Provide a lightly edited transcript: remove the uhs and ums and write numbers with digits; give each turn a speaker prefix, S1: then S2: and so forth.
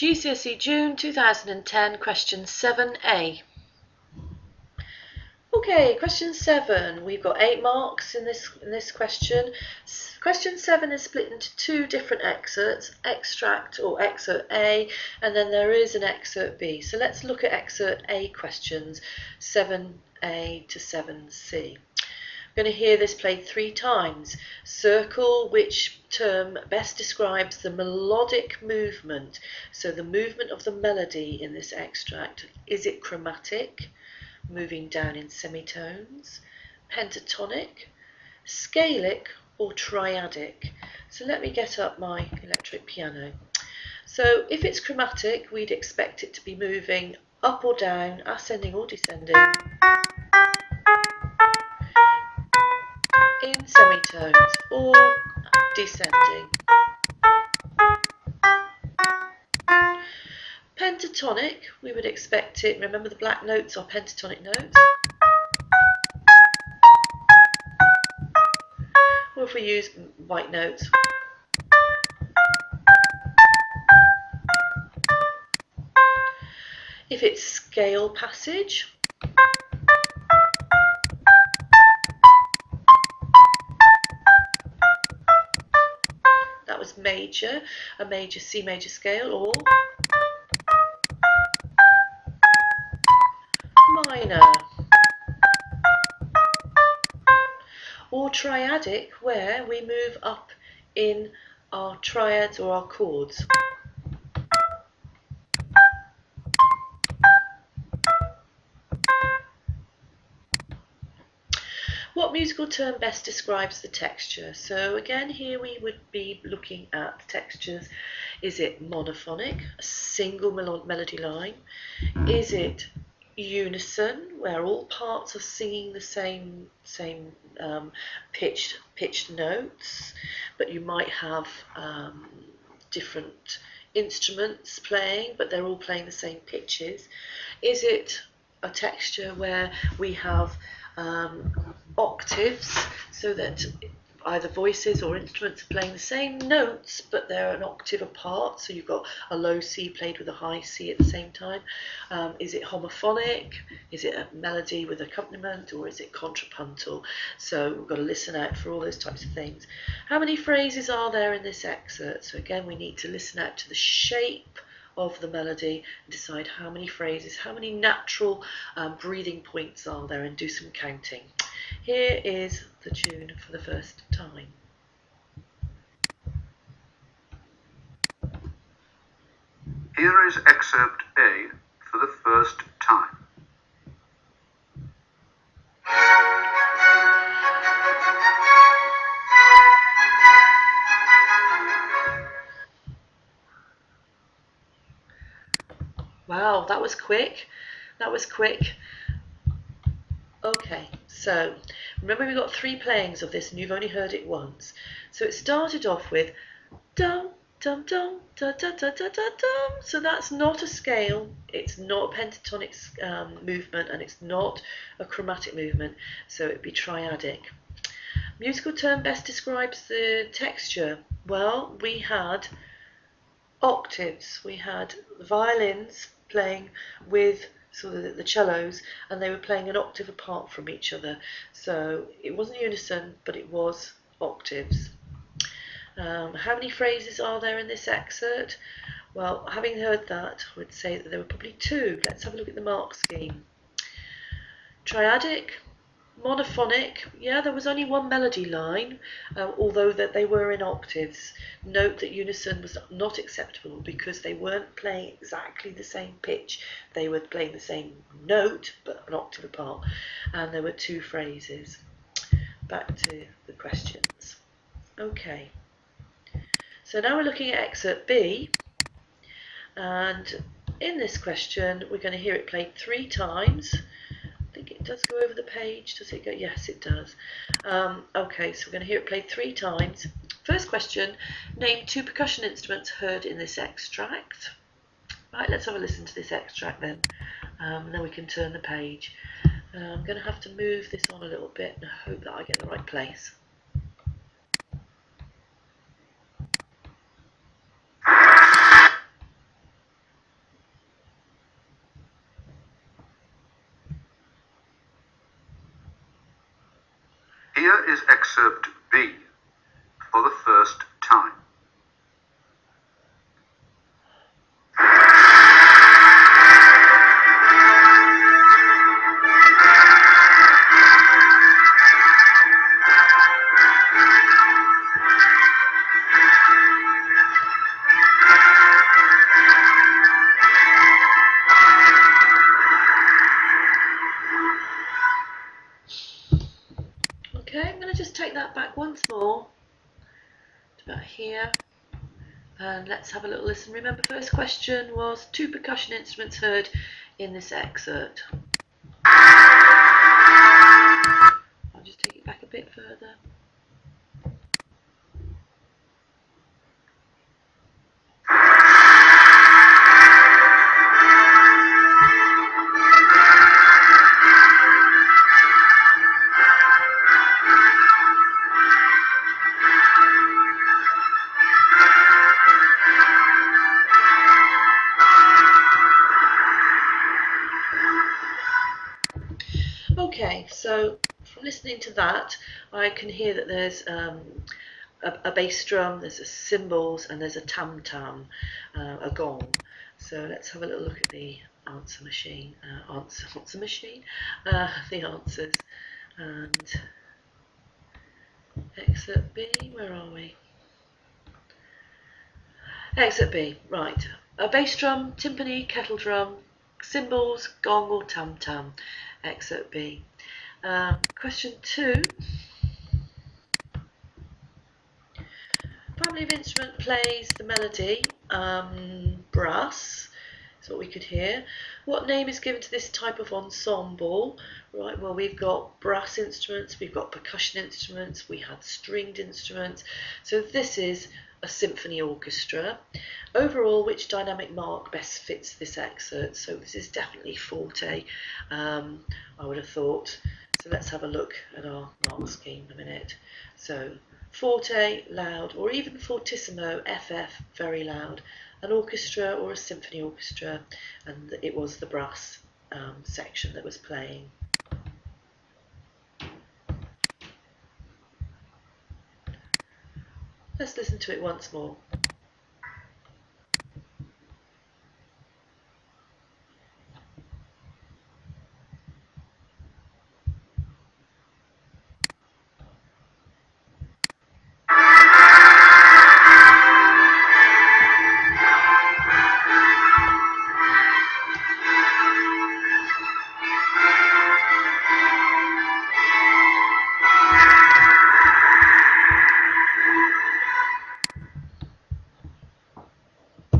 S1: GCSE June 2010, question 7A. Okay, question 7. We've got 8 marks in this question. Question 7 is split into 2 different excerpts, extract or excerpt A, and then there is an excerpt B. So let's look at excerpt A questions, 7A to 7C. We're going to hear this played 3 times. Circle which term best describes the melodic movement. So the movement of the melody in this extract. Is it chromatic, moving down in semitones, pentatonic, scalic, or triadic? So let me get up my electric piano. So if it's chromatic, we'd expect it to be moving up or down, ascending or descending, in semitones, or descending. Pentatonic, we would expect it, remember the black notes are pentatonic notes. Or if we use white notes. If it's scale passage, that was major, a major C major scale, or minor. Or triadic, where we move up in our triads or our chords. What musical term best describes the texture? So again, here we would be looking at textures. Is it monophonic, a single melody line? Is it unison, where all parts are singing the same pitched notes, but you might have different instruments playing, but they're all playing the same pitches? Is it a texture where we have octaves, so that either voices or instruments are playing the same notes but they're an octave apart, so you've got a low C played with a high C at the same time? Is it homophonic? Is it a melody with accompaniment, or is it contrapuntal? So we've got to listen out for all those types of things. How many phrases are there in this excerpt? So again, we need to listen out to the shape of the melody and decide how many phrases, how many natural breathing points are there, and do some counting. Here is the tune for the first time.
S2: Here is excerpt A for the first time.
S1: Wow, that was quick. That was quick. Okay, so remember we've got 3 playings of this and you've only heard it once. So it started off with dum dum dum da da da da da dum. So that's not a scale, it's not a pentatonic movement, and it's not a chromatic movement, so it'd be triadic. Musical term best describes the texture. Well, we had octaves, we had violins playing with sort of the cellos, and they were playing an octave apart from each other. So it wasn't unison, but it was octaves. How many phrases are there in this excerpt? Well, having heard that, I would say that there were probably 2. Let's have a look at the mark scheme. Triadic, monophonic, yeah, there was only 1 melody line, although that they were in octaves. Note that unison was not acceptable because they weren't playing exactly the same pitch. They were playing the same note, but an octave apart. And there were 2 phrases. Back to the questions. Okay. So now we're looking at excerpt B. And in this question, we're going to hear it played 3 times. I think it does go over the page. Does it go? Yes, it does. Okay, so we're going to hear it played 3 times. First question, name 2 percussion instruments heard in this extract. Right, let's have a listen to this extract then. And then we can turn the page. I'm going to have to move this on a little bit and hope that I get the right place.
S2: Here is excerpt B for the first time.
S1: Okay, I'm going to just take that back once more to about here, and let's have a little listen. Remember, first question was 2 percussion instruments heard in this excerpt. I'll just take it back a bit further. Okay, so from listening to that, I can hear that there's a bass drum, there's a cymbals, and there's a tam-tam, a gong. So let's have a little look at the answer machine, the answers. And excerpt B, where are we? Excerpt B, right. A bass drum, timpani, kettle drum, cymbals, gong or tam-tam. Excerpt B. Question 2. Family of instrument plays the melody, brass, is what we could hear. What name is given to this type of ensemble? Right, well, we've got brass instruments, we've got percussion instruments, we had stringed instruments. So this is a symphony orchestra. Overall, which dynamic mark best fits this excerpt? So this is definitely forte, I would have thought. So let's have a look at our mark scheme in a minute. So forte, loud, or even fortissimo, FF, very loud, an orchestra or a symphony orchestra, and it was the brass section that was playing. Let's listen to it once more.